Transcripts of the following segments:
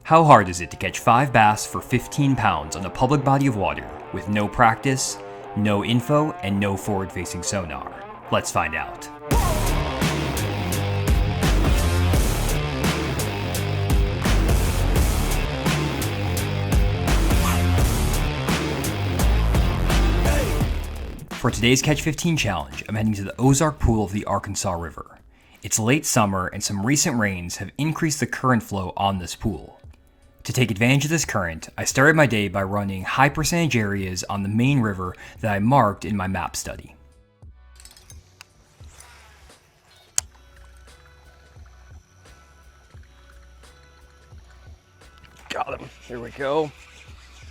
How hard is it to catch 5 bass for 15 pounds on a public body of water with no practice, no info, and no forward-facing sonar? Let's find out. For today's Catch 15 challenge, I'm heading to the Ozark pool of the Arkansas River. It's late summer and some recent rains have increased the current flow on this pool. To take advantage of this current, I started my day by running high percentage areas on the main river that I marked in my map study. Got him. Here we go.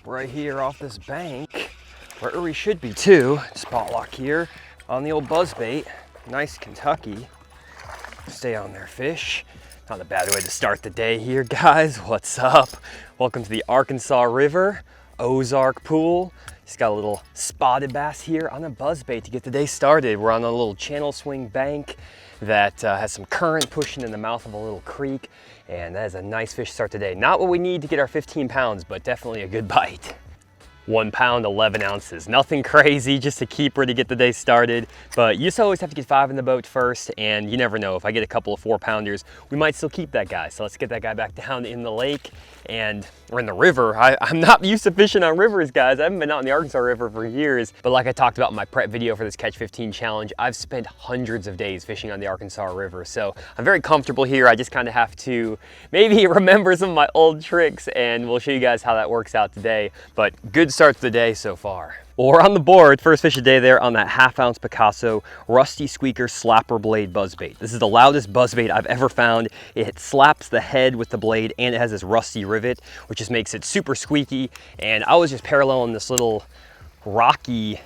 Right here off this bank, where we should be too. Spot lock here on the old Buzzbait. Nice Kentucky. Stay on there, fish. Not a bad way to start the day here, guys. What's up? Welcome to the Arkansas River, Ozark pool. Just got a little spotted bass here on a Buzzbait to get the day started. We're on a little channel swing bank that has some current pushing in the mouth of a little creek, and that is a nice fish to start today. Not what we need to get our 15 pounds, but definitely a good bite. 1 pound, 11 ounces. Nothing crazy, just a keeper to get the day started. But you just always have to get 5 in the boat first, and you never know. If I get a couple of 4-pounders, we might still keep that guy. So let's get that guy back down in the lake, and we're in the river. I'm not used to fishing on rivers, guys. I haven't been out in the Arkansas River for years. But like I talked about in my prep video for this Catch 15 challenge, I've spent hundreds of days fishing on the Arkansas River. So I'm very comfortable here. I just kind of have to maybe remember some of my old tricks, and we'll show you guys how that works out today. But good start to the day so far. Well, we're on the board, first fish of the day there on that 1/2 ounce Picasso Rusty Squeaker Slapper Blade Buzzbait. This is the loudest buzzbait I've ever found. It slaps the head with the blade, and it has this rusty rivet, which just makes it super squeaky. And I was just paralleling this little rocky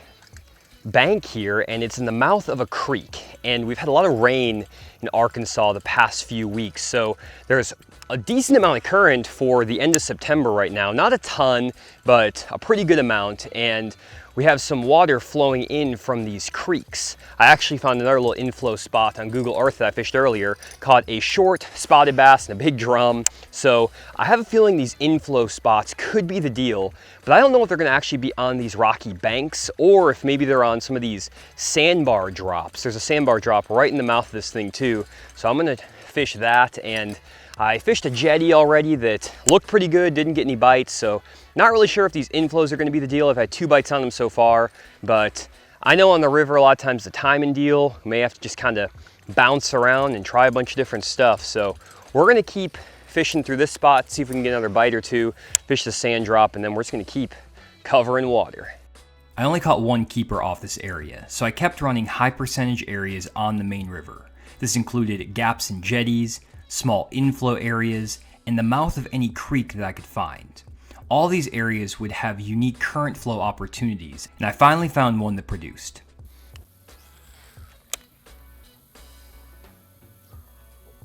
bank here, and it's in the mouth of a creek. And we've had a lot of rain in Arkansas the past few weeks, so there's a decent amount of current for the end of September right now. Not a ton, but a pretty good amount. And we have some water flowing in from these creeks. I actually found another little inflow spot on Google Earth that I fished earlier, caught a short spotted bass and a big drum. So I have a feeling these inflow spots could be the deal, but I don't know if they're gonna actually be on these rocky banks or if maybe they're on some of these sandbar drops. There's a sandbar drop right in the mouth of this thing too. So I'm gonna fish that, and I fished a jetty already that looked pretty good, didn't get any bites, so not really sure if these inflows are gonna be the deal. I've had 2 bites on them so far, but I know on the river a lot of times the timing deal, we may have to just kind of bounce around and try a bunch of different stuff. So we're gonna keep fishing through this spot, see if we can get another bite or two, fish the sand drop, and then we're just gonna keep covering water. I only caught 1 keeper off this area, so I kept running high percentage areas on the main river. This included gaps in jetties, small inflow areas, and the mouth of any creek that I could find. All these areas would have unique current flow opportunities, and I finally found one that produced.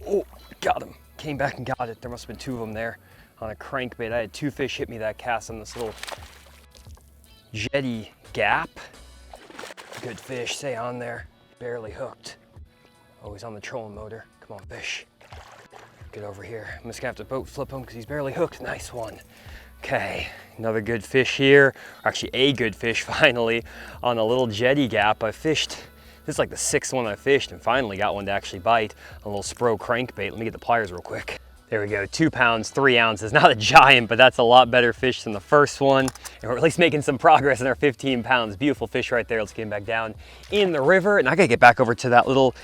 Oh, got him. Came back and got it. There must have been 2 of them there on a crankbait. I had 2 fish hit me that cast on this little jetty gap. Good fish, stay on there. Barely hooked. Oh, he's on the trolling motor. Come on, fish. Get over here. I'm just gonna have to boat flip him because he's barely hooked. Nice one. Okay, another good fish here. Actually, a good fish finally on a little jetty gap. I fished, this is like the 6th one I fished, and finally got one to actually bite. A little Spro crankbait. Let me get the pliers real quick. There we go, 2 pounds, 3 ounces. Not a giant, but that's a lot better fish than the first one. And we're at least making some progress in our 15 pounds. Beautiful fish right there. Let's get him back down in the river. And I gotta get back over to that little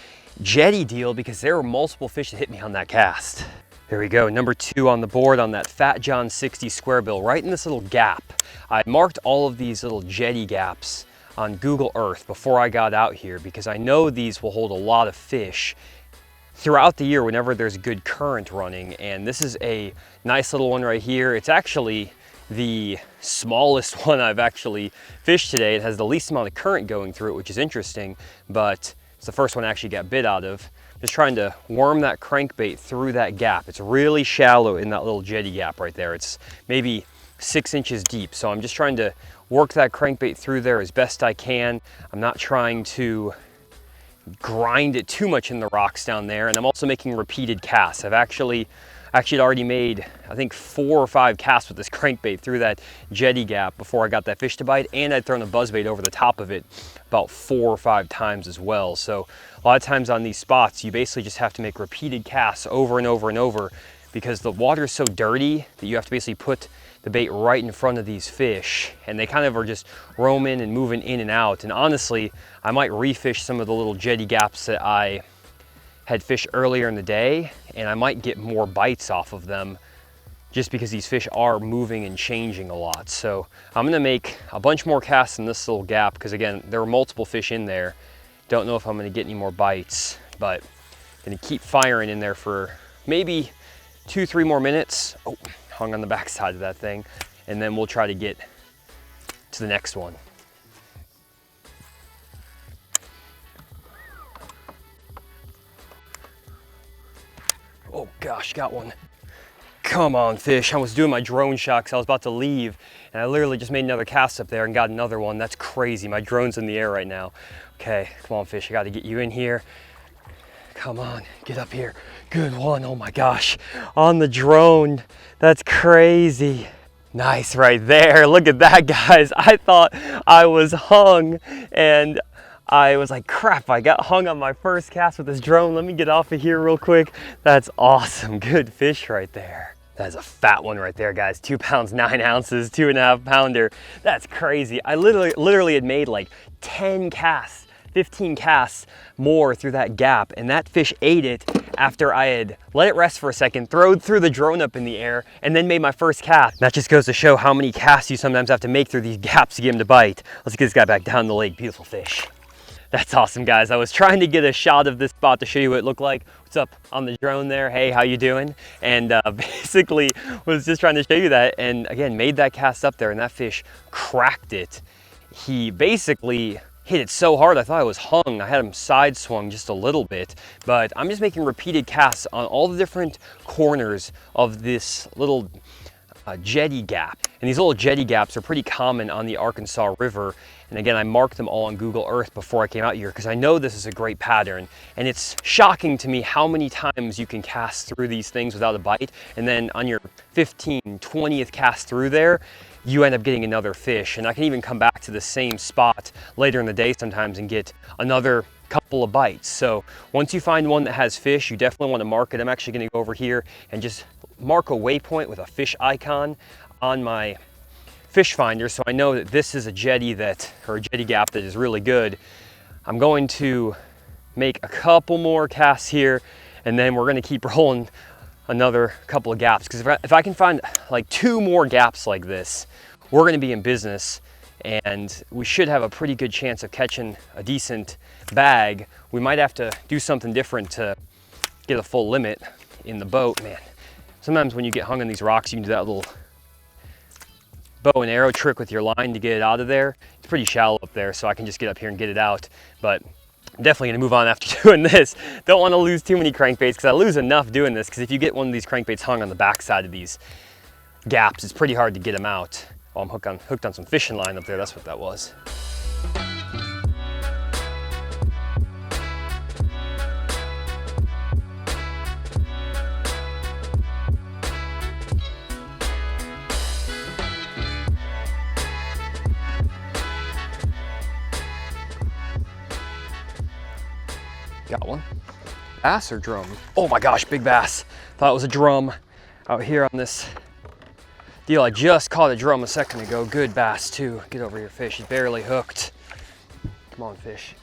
jetty deal because there were multiple fish that hit me on that cast. There we go, number 2 on the board on that Fat John 60 Squarebill, right in this little gap. I marked all of these little jetty gaps on Google Earth before I got out here because I know these will hold a lot of fish throughout the year whenever there's good current running. And this is a nice little one right here. It's actually the smallest one I've actually fished today. It has the least amount of current going through it, which is interesting, but it's the first one I actually got bit out of. Just trying to worm that crankbait through that gap. It's really shallow in that little jetty gap right there. It's maybe 6 inches deep. So I'm just trying to work that crankbait through there as best I can. I'm not trying to grind it too much in the rocks down there. And I'm also making repeated casts. Actually, I'd already made, I think, 4 or 5 casts with this crankbait through that jetty gap before I got that fish to bite, and I'd thrown a buzzbait over the top of it about 4 or 5 times as well. So a lot of times on these spots, you basically just have to make repeated casts over and over and over, because the water is so dirty that you have to basically put the bait right in front of these fish, and they kind of are just roaming and moving in and out. And honestly, I might refish some of the little jetty gaps that I had fished earlier in the day, and I might get more bites off of them just because these fish are moving and changing a lot. So I'm gonna make a bunch more casts in this little gap, because again, there were multiple fish in there. Don't know if I'm gonna get any more bites, but I'm gonna keep firing in there for maybe 2-3 more minutes. Oh, hung on the back side of that thing. And then we'll try to get to the next one. Oh gosh, got one. Come on, fish. I was doing my drone shot because I was about to leave, and I literally just made another cast up there and got another one. That's crazy. My drone's in the air right now. Okay, come on, fish. I got to get you in here. Come on, get up here. Good one. Oh my gosh. On the drone. That's crazy. Nice right there. Look at that, guys. I thought I was hung, and I was like, crap, I got hung on my first cast with this drone. Let me get off of here real quick. That's awesome. Good fish right there. That is a fat one right there, guys. 2 pounds, 9 ounces, 2.5 pounder. That's crazy. I literally had made like 10 casts, 15 casts more through that gap, and that fish ate it after I had let it rest for a second, threw the drone up in the air, and then made my first cast. That just goes to show how many casts you sometimes have to make through these gaps to get him to bite. Let's get this guy back down the lake. Beautiful fish. That's awesome, guys. I was trying to get a shot of this spot to show you what it looked like. What's up on the drone there? Hey, how you doing? And basically was just trying to show you that, and again, made that cast up there, and that fish cracked it. He basically hit it so hard I thought I was hung. I had him side swung just a little bit, but I'm just making repeated casts on all the different corners of this little jetty gap. And these little jetty gaps are pretty common on the Arkansas River. And again, I marked them all on Google Earth before I came out here because I know this is a great pattern. And it's shocking to me how many times you can cast through these things without a bite. And then on your 15th, 20th cast through there, you end up getting another fish. And I can even come back to the same spot later in the day sometimes and get another couple of bites. So once you find one that has fish, you definitely want to mark it. I'm actually going to go over here and just mark a waypoint with a fish icon on my fish finder, so I know that this is a jetty or a jetty gap that is really good. I'm going to make a couple more casts here, and then we're going to keep rolling another couple of gaps, because if I can find like 2 more gaps like this, we're going to be in business, and we should have a pretty good chance of catching a decent bag. We might have to do something different to get a full limit in the boat. Man, sometimes when you get hung on these rocks, you can do that little bow and arrow trick with your line to get it out of there. It's pretty shallow up there, so I can just get up here and get it out. But I'm definitely gonna move on after doing this. Don't want to lose too many crankbaits, because I lose enough doing this, because if you get one of these crankbaits hung on the back side of these gaps, it's pretty hard to get them out. Oh, I'm hooked on some fishing line up there. That's what that was. Got one. Bass or drum? Oh my gosh, big bass. Thought it was a drum out here on this deal. I just caught a drum a second ago. Good bass too. Get over here, fish. He's barely hooked. Come on, fish.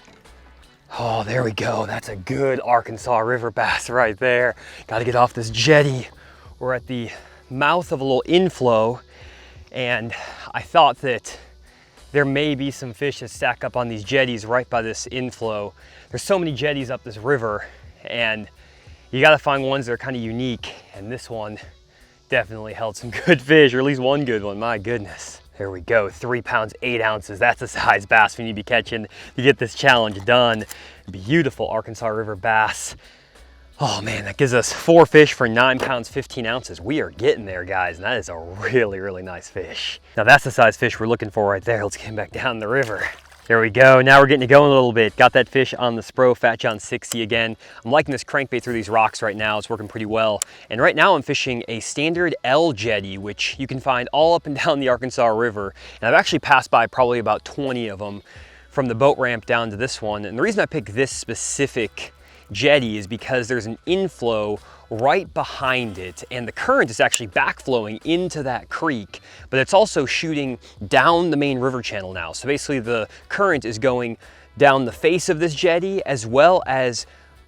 Oh, there we go. That's a good Arkansas River bass right there. Got to get off this jetty. We're at the mouth of a little inflow, and I thought that there may be some fish that stack up on these jetties right by this inflow. There's so many jetties up this river, and you got to find ones that are kind of unique, and this one definitely held some good fish, or at least one good one. My goodness. There we go, 3 pounds, 8 ounces. That's the size bass we need to be catching to get this challenge done. Beautiful Arkansas River bass. Oh man, that gives us 4 fish for 9 pounds, 15 ounces. We are getting there, guys, and that is a really, really nice fish. Now that's the size fish we're looking for right there. Let's get him back down the river. There we go. Now we're getting it going a little bit. Got that fish on the Spro Fat John 60 again. I'm liking this crankbait through these rocks right now. It's working pretty well. And right now I'm fishing a standard L jetty, which you can find all up and down the Arkansas River. And I've actually passed by probably about 20 of them from the boat ramp down to this one. And the reason I picked this specific jetty is because there's an inflow right behind it, and the current is actually backflowing into that creek, but it's also shooting down the main river channel now. So basically the current is going down the face of this jetty as well as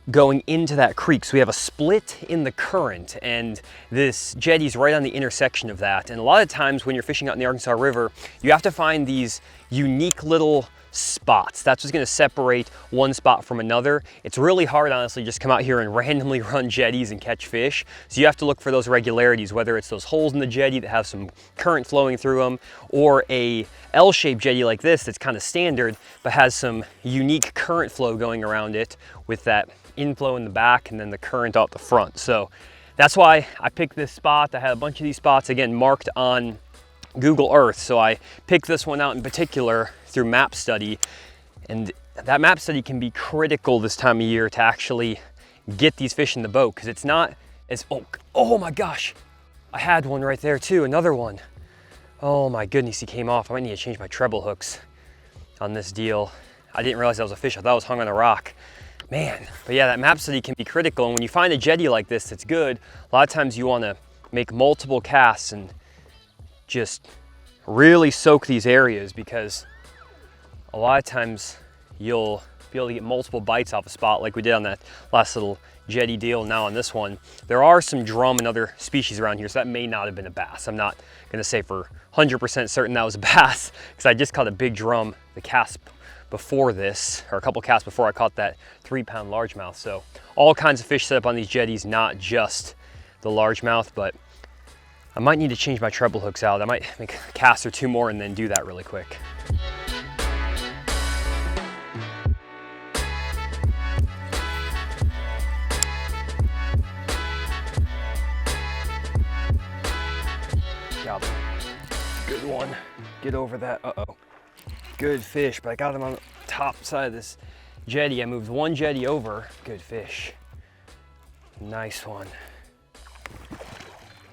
going into that creek. So we have a split in the current, and this jetty is right on the intersection of that. And a lot of times when you're fishing out in the Arkansas River, you have to find these unique little spots. That's what's going to separate one spot from another. It's really hard, honestly, just come out here and randomly run jetties and catch fish. So you have to look for those regularities, whether it's those holes in the jetty that have some current flowing through them, or a L-shaped jetty like this that's kind of standard but has some unique current flow going around it with that inflow in the back and then the current out the front. So that's why I picked this spot. I had a bunch of these spots, again, marked on Google Earth. So I picked this one out in particular through map study, and that map study can be critical this time of year to actually get these fish in the boat, because it's not as, oh my gosh, I had one right there too, another one. Oh my goodness, he came off. I might need to change my treble hooks on this deal. I didn't realize that was a fish. I thought it was hung on a rock. Man, but yeah, that map study can be critical. And when you find a jetty like this that's good, a lot of times you want to make multiple casts and just really soak these areas, because a lot of times you'll be able to get multiple bites off a spot like we did on that last little jetty deal. Now on this one, there are some drum and other species around here, so that may not have been a bass. I'm not going to say for 100% certain that was a bass, because I just caught a big drum the cast before this, or a couple casts before I caught that 3-pound largemouth. So all kinds of fish set up on these jetties, not just the largemouth, but I might need to change my treble hooks out. I might make a cast or two more and then do that really quick. Got him. Good one. Get over that. Uh-oh. Good fish, but I got him on the top side of this jetty. I moved one jetty over. Good fish. Nice one.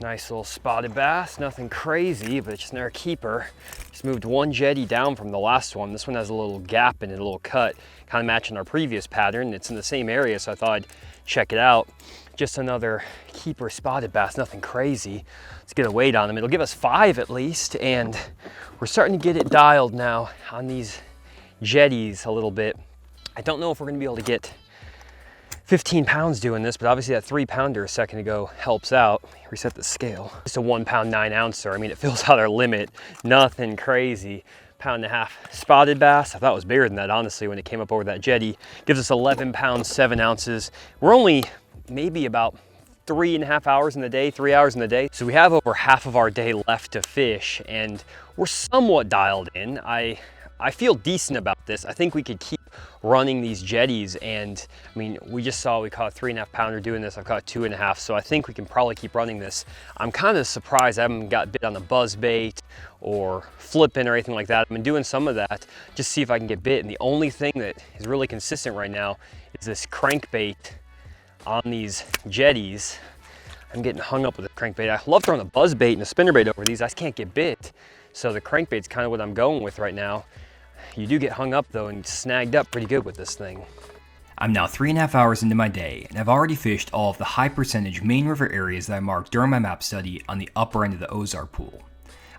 Nice little spotted bass. Nothing crazy, but it's just another keeper. Just moved one jetty down from the last one. This one has a little gap in it, a little cut, kind of matching our previous pattern. It's in the same area, so I thought I'd check it out. Just another keeper spotted bass, nothing crazy. Let's get a weight on him. It'll give us 5 at least, and we're starting to get it dialed now on these jetties a little bit. I don't know if we're gonna be able to get 15 pounds doing this, but obviously that 3-pounder a second ago helps out. Reset the scale. Just a 1 pound 9 ouncer. I mean, it fills out our limit. Nothing crazy. 1.5 pound spotted bass. I thought it was bigger than that, honestly, when it came up over that jetty. Gives us 11 pounds, 7 ounces. We're only maybe about 3.5 hours in the day, 3 hours in the day. So we have over half of our day left to fish, and we're somewhat dialed in. I feel decent about this. I think we could keep running these jetties, and I mean, we just saw we caught a 3.5 pounder doing this. I've caught 2.5, so I think we can probably keep running this. I'm kind of surprised I haven't got bit on the buzzbait or flipping or anything like that. I've been doing some of that just to see if I can get bit, and the only thing that is really consistent right now is this crankbait on these jetties. I'm getting hung up with a crankbait. I love throwing a buzzbait and a spinnerbait over these. I just can't get bit. So the crankbait's kind of what I'm going with right now. You do get hung up though and snagged up pretty good with this thing. I'm now 3.5 hours into my day, and I've already fished all of the high percentage main river areas that I marked during my map study on the upper end of the Ozark pool.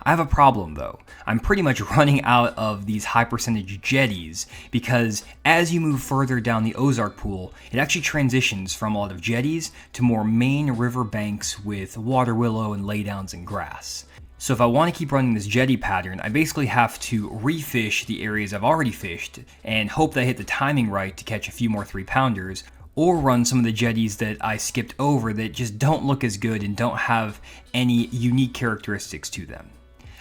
I have a problem though. I'm pretty much running out of these high percentage jetties, because as you move further down the Ozark pool, it actually transitions from a lot of jetties to more main river banks with water willow and laydowns and grass. So if I want to keep running this jetty pattern, I basically have to refish the areas I've already fished and hope that I hit the timing right to catch a few more 3-pounders, or run some of the jetties that I skipped over that just don't look as good and don't have any unique characteristics to them.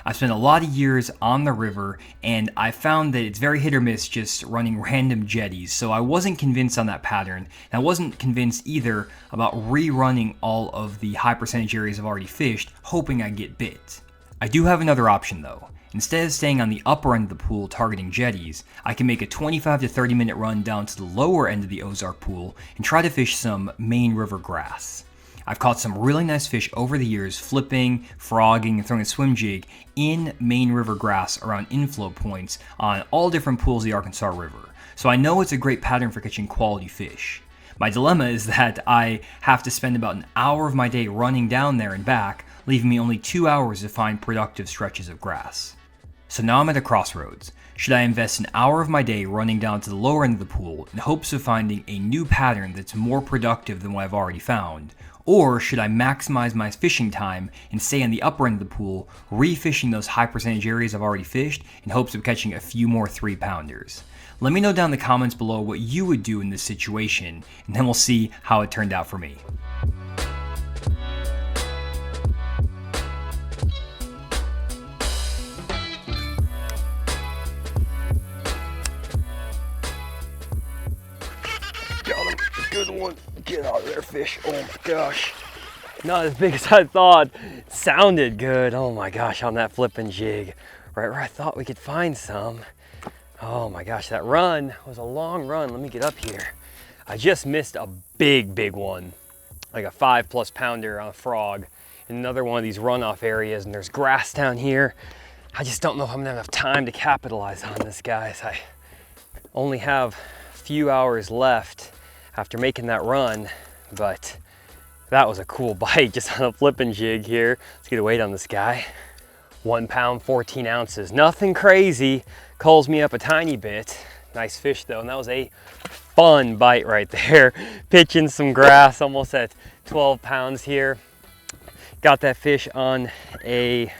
I've spent a lot of years on the river, and I found that it's very hit or miss just running random jetties, so I wasn't convinced on that pattern, and I wasn't convinced either about rerunning all of the high percentage areas I've already fished, hoping I'd get bit. I do have another option though. Instead of staying on the upper end of the pool targeting jetties, I can make a 25 to 30 minute run down to the lower end of the Ozark pool and try to fish some main river grass. I've caught some really nice fish over the years flipping, frogging, and throwing a swim jig in main river grass around inflow points on all different pools of the Arkansas River, so I know it's a great pattern for catching quality fish. My dilemma is that I have to spend about an hour of my day running down there and back, leaving me only 2 hours to find productive stretches of grass. So now I'm at a crossroads. Should I invest an hour of my day running down to the lower end of the pool in hopes of finding a new pattern that's more productive than what I've already found? Or should I maximize my fishing time and stay on the upper end of the pool, refishing those high percentage areas I've already fished in hopes of catching a few more 3-pounders? Let me know down in the comments below what you would do in this situation, and then we'll see how it turned out for me. Got him. Good one. Get out of there, fish. Oh my gosh. Not as big as I thought. Sounded good. Oh my gosh, on that flipping jig. Right where I thought we could find some. Oh my gosh, that run was a long run. Let me get up here. I just missed a big one. Like a 5+ pounder on a frog in another one of these runoff areas, and there's grass down here. I just don't know if I'm gonna have enough time to capitalize on this, guys. I only have a few hours left after making that run, but that was a cool bite just on a flipping jig here. Let's get a weight on this guy. 1 pound, 14 ounces. Nothing crazy, culls me up a tiny bit. Nice fish though, and that was a fun bite right there. Pitching some grass, almost at 12 pounds here. Got that fish on a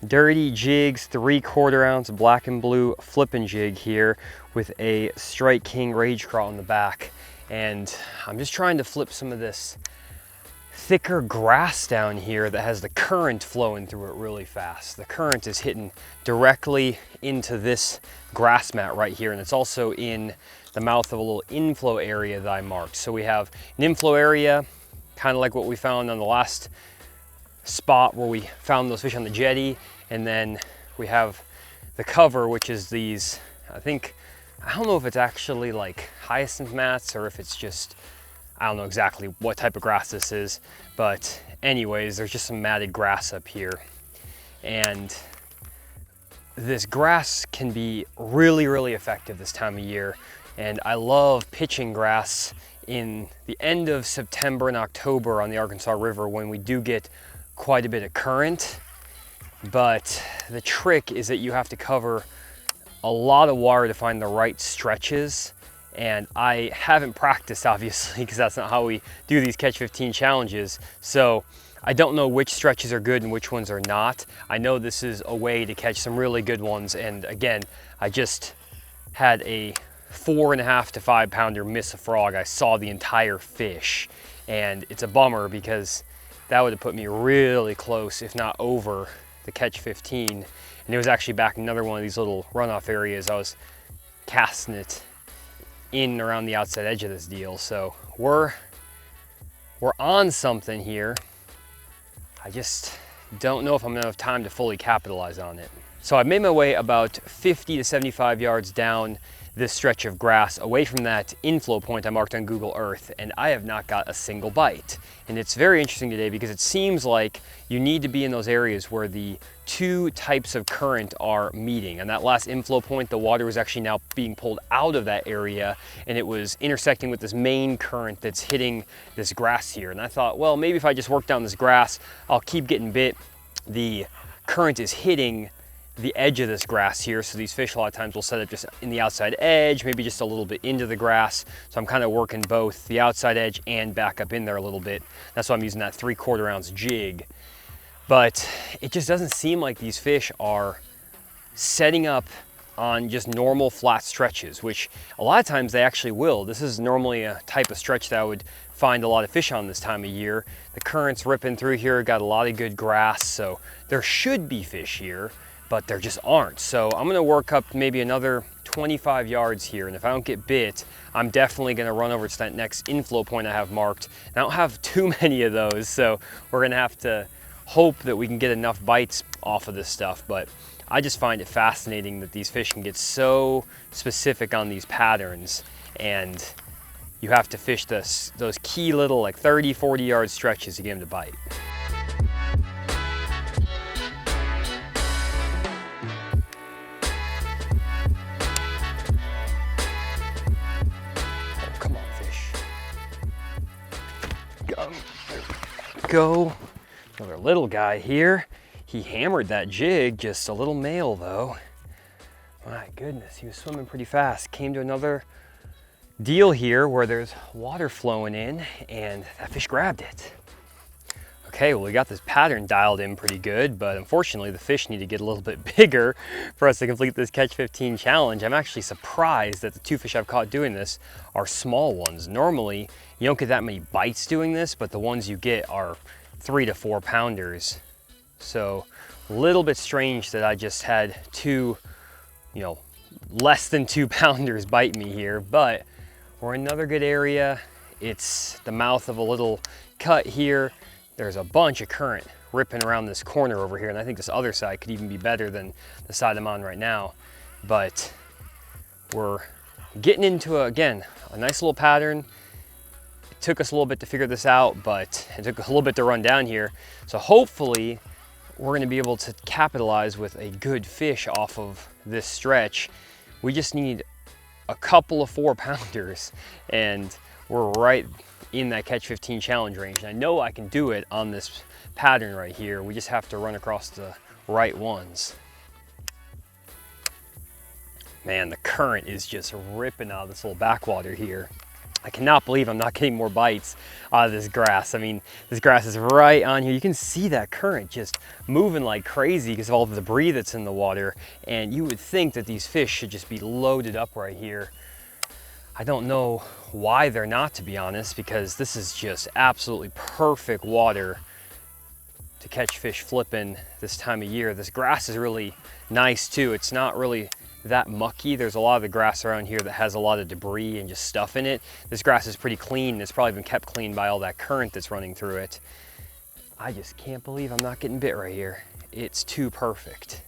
Dirty Jigs 3/4 ounce black and blue flipping jig here with a Strike King Rage Craw on the back. And I'm just trying to flip some of this thicker grass down here that has the current flowing through it really fast. The current is hitting directly into this grass mat right here, and it's also in the mouth of a little inflow area that I marked. So we have an inflow area, kind of like what we found on the last spot where we found those fish on the jetty, and then we have the cover, which is these, I don't know if it's actually like hyacinth mats or if it's just, I don't know exactly what type of grass this is, but anyways, there's just some matted grass up here. And this grass can be really effective this time of year. And I love pitching grass in the end of September and October on the Arkansas River when we do get quite a bit of current. But the trick is that you have to cover a lot of water to find the right stretches, and I haven't practiced obviously because that's not how we do these Catch 15 challenges, so I don't know which stretches are good and which ones are not. I know this is a way to catch some really good ones, and again, I just had a 4.5 to 5 pounder miss a frog. I saw the entire fish, and it's a bummer because that would have put me really close, if not over, the Catch 15. And it was actually back in another one of these little runoff areas. I was casting it in and around the outside edge of this deal. So we're on something here. I just don't know if I'm gonna have time to fully capitalize on it. So I've made my way about 50 to 75 yards down this stretch of grass away from that inflow point I marked on Google Earth, and I have not got a single bite. And it's very interesting today because it seems like you need to be in those areas where the two types of current are meeting. And that last inflow point, the water was actually now being pulled out of that area, and it was intersecting with this main current that's hitting this grass here. And I thought, well, maybe if I just work down this grass, I'll keep getting bit. The current is hitting the edge of this grass here, so these fish a lot of times will set up just in the outside edge, maybe just a little bit into the grass. So I'm kind of working both the outside edge and back up in there a little bit. That's why I'm using that 3/4 ounce jig. But it just doesn't seem like these fish are setting up on just normal flat stretches, which a lot of times they actually will. This is normally a type of stretch that I would find a lot of fish on this time of year. The current's ripping through here, got a lot of good grass, so there should be fish here, but there just aren't. So I'm gonna work up maybe another 25 yards here, and if I don't get bit, I'm definitely gonna run over to that next inflow point I have marked. And I don't have too many of those, so we're gonna have to hope that we can get enough bites off of this stuff, but I just find it fascinating that these fish can get so specific on these patterns, and you have to fish those key little like 30, 40 yard stretches to get them to bite. Oh, come on, fish. Go. There we go. Another little guy here. He hammered that jig, just a little male though. My goodness, he was swimming pretty fast. Came to another deal here where there's water flowing in and that fish grabbed it. Okay, well, we got this pattern dialed in pretty good, but unfortunately the fish need to get a little bit bigger for us to complete this catch 15 challenge. I'm actually surprised that the 2 fish I've caught doing this are small ones. Normally you don't get that many bites doing this, but the ones you get are 3 to 4 pounders. So a little bit strange that I just had 2, less than 2 pounders bite me here, but we're in another good area. It's the mouth of a little cut here. There's a bunch of current ripping around this corner over here, and I think this other side could even be better than the side I'm on right now. But we're getting into, again, a nice little pattern. It took us a little bit to figure this out, but it took a little bit to run down here. So hopefully we're gonna be able to capitalize with a good fish off of this stretch. We just need a couple of 4 pounders and we're right in that catch 15 challenge range. And I know I can do it on this pattern right here. We just have to run across the right ones. Man, the current is just ripping out of this little backwater here. I cannot believe I'm not getting more bites out of this grass. I mean, this grass is right on here. You can see that current just moving like crazy because of all the debris that's in the water. And you would think that these fish should just be loaded up right here. I don't know why they're not, to be honest, because this is just absolutely perfect water to catch fish flipping this time of year. This grass is really nice too. It's not really that mucky. There's a lot of the grass around here that has a lot of debris and just stuff in it. This grass is pretty clean. It's probably been kept clean by all that current that's running through it. I just can't believe I'm not getting bit right here. It's too perfect.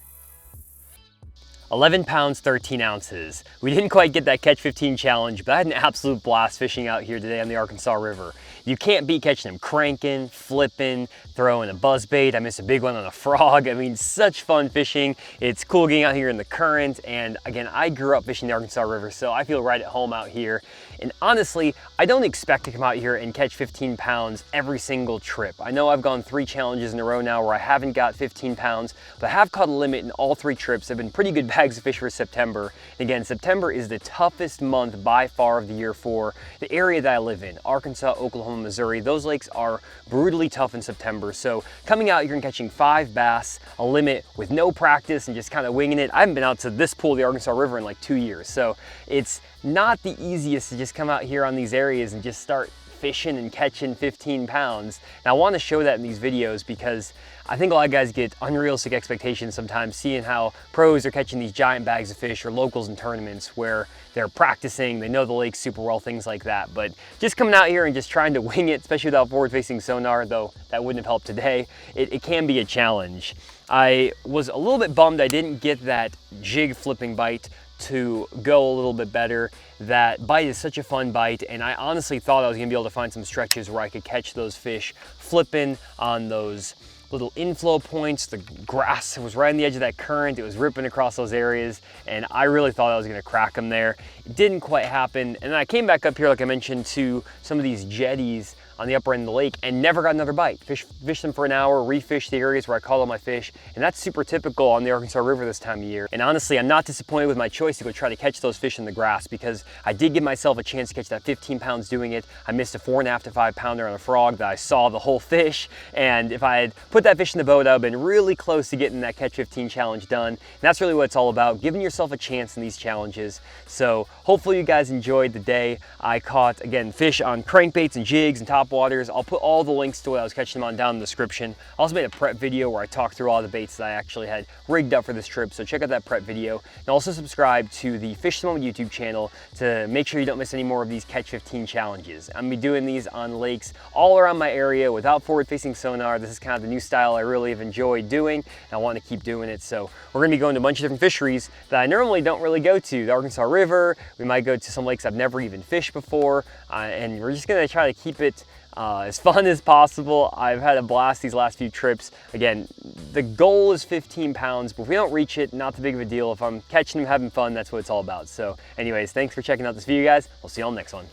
11 pounds, 13 ounces. We didn't quite get that catch 15 challenge, but I had an absolute blast fishing out here today on the Arkansas River. You can't beat catching them cranking, flipping, throwing a buzzbait. I missed a big one on a frog. I mean, such fun fishing. It's cool getting out here in the current. And again, I grew up fishing the Arkansas River, so I feel right at home out here. And honestly, I don't expect to come out here and catch 15 pounds every single trip. I know I've gone 3 challenges in a row now where I haven't got 15 pounds, but I have caught a limit in all 3 trips. They've been pretty good bags of fish for September. And again, September is the toughest month by far of the year for the area that I live in, Arkansas, Oklahoma, Missouri. Those lakes are brutally tough in September. So coming out here and catching 5 bass, a limit with no practice and just kind of winging it. I haven't been out to this pool of the Arkansas River in like 2 years. So it's not the easiest to just come out here on these areas and just start fishing and catching 15 pounds. And I want to show that in these videos because I think a lot of guys get unrealistic expectations sometimes seeing how pros are catching these giant bags of fish or locals in tournaments where they're practicing, they know the lake super well, things like that. But just coming out here and just trying to wing it, especially without forward-facing sonar, though that wouldn't have helped today, it can be a challenge. I was a little bit bummed I didn't get that jig flipping bite to go a little bit better. That bite is such a fun bite, and I honestly thought I was gonna be able to find some stretches where I could catch those fish flipping on those little inflow points. The grass was right on the edge of that current. It was ripping across those areas, and I really thought I was gonna crack them there. It didn't quite happen, and then I came back up here, like I mentioned, to some of these jetties on the upper end of the lake and never got another bite. Fished them for an hour, refished the areas where I caught all my fish, and that's super typical on the Arkansas River this time of year. And honestly, I'm not disappointed with my choice to go try to catch those fish in the grass because I did give myself a chance to catch that 15 pounds doing it. I missed a 4.5 to 5 pounder on a frog that I saw the whole fish, and if I had put that fish in the boat, I would have been really close to getting that catch 15 challenge done. And that's really what it's all about, giving yourself a chance in these challenges. So hopefully you guys enjoyed the day. I caught, again, fish on crankbaits and jigs and top topwaters. I'll put all the links to what I was catching them on down in the description. I also made a prep video where I talked through all the baits that I actually had rigged up for this trip, so check out that prep video. And also subscribe to the Fish the Moment YouTube channel to make sure you don't miss any more of these Catch 15 challenges. I'm gonna be doing these on lakes all around my area without forward-facing sonar. This is kind of the new style I really have enjoyed doing, and I want to keep doing it. So we're gonna be going to a bunch of different fisheries that I normally don't really go to. The Arkansas River, we might go to some lakes I've never even fished before, and we're just gonna try to keep it as fun as possible. I've had a blast these last few trips. Again, the goal is 15 pounds, but if we don't reach it, not too big of a deal. If I'm catching them, having fun, that's what it's all about. So anyways, thanks for checking out this video, guys. We'll see you on the next one.